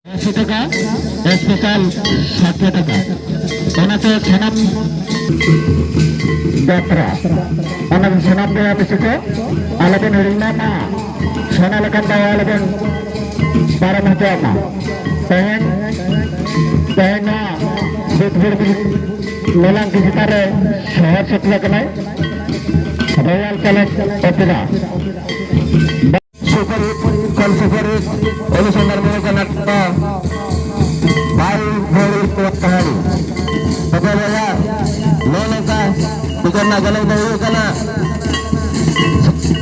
80 টাকা স্পেশাল 60 টাকা ওনাতে সেনাম যাত্রা ওনাতে সেনাম দেওয়া বেশিকে alapan rinama sonalakan tayo alapan para macama pengen na bitbir lelang kisitare shahar setla kanai royal challenge opera super kal super olusandar mo kanata bhai bhori ko kahani pagaya lola ka bikarna galang dayo kana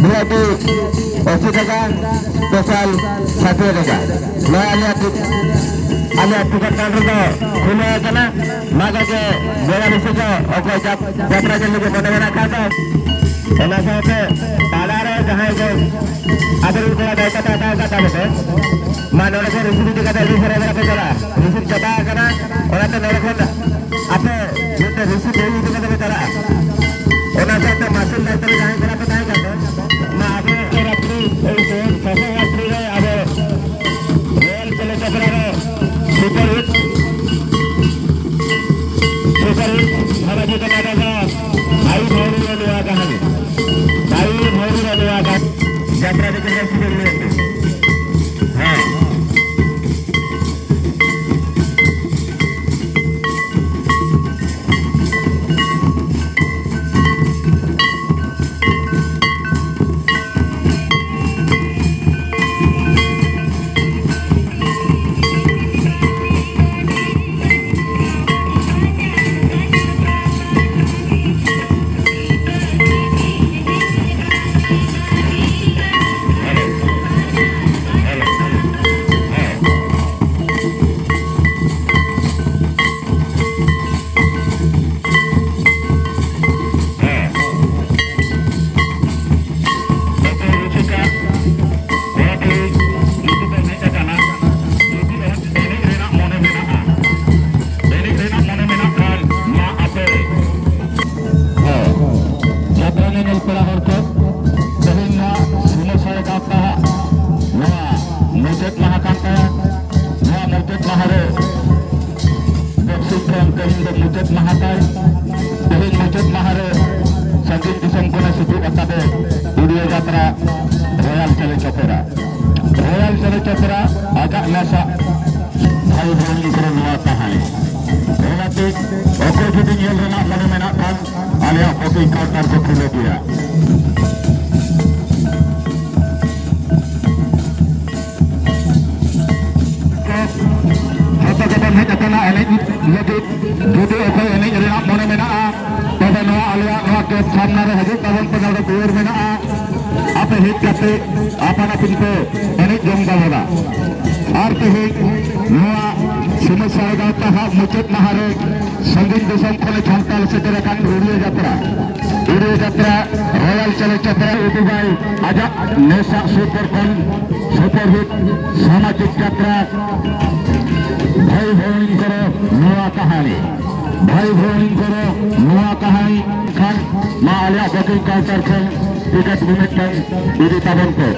VIP 80 টাকা special 60 টাকা নয় Alia ticket counter খুলে আছে না মাগাকে বেড়া বেশিকে ওকে যাত্রা के लिए बने बना खाता ओला साथे पालारे जहां को आदर को दायित्व का बेटे मानोले से रिसीव का दायित्व करे के चला रिसीव जता करना ओला तो मेरे को आपने ये रिसीव देई के चला ओला साथे मासूम दायित्व जहां करा पता है करते ना आगे रात्रि सफल रात्रि रे आगे रेल चले चक्रा सुपर हिट हमारे का नाटक भाई भौरी रनुआ कहानी भाई भौरी रनुआ का यात्रा देखने शुरू हुई हाँ royal challenge opera agak nasa bhai bhoni karo noa kahani onate oke jodi nyel rena mone menak kan alia oke counter ko khule dia hata jaban hej atana enej lagit jodi oke enej rena mone menak tobe noa alia noa ke samna re hajut tabon panada kuir menak apa hit kate apa na pintu enek jonggal और कहीं नवा समस्या गाता है मुचत महारे संगीत देशम खोले छंताल से तेरे कान रेडियो यात्रा रॉयल चैलेंज यात्रा उठी भाई आजा नेशा सुपर हिट सामाजिक यात्रा भाई भौणी करो नवा कहानी खान मां आलिया बुकिंग काउंटर से टिकट मिलते इदी ताबन को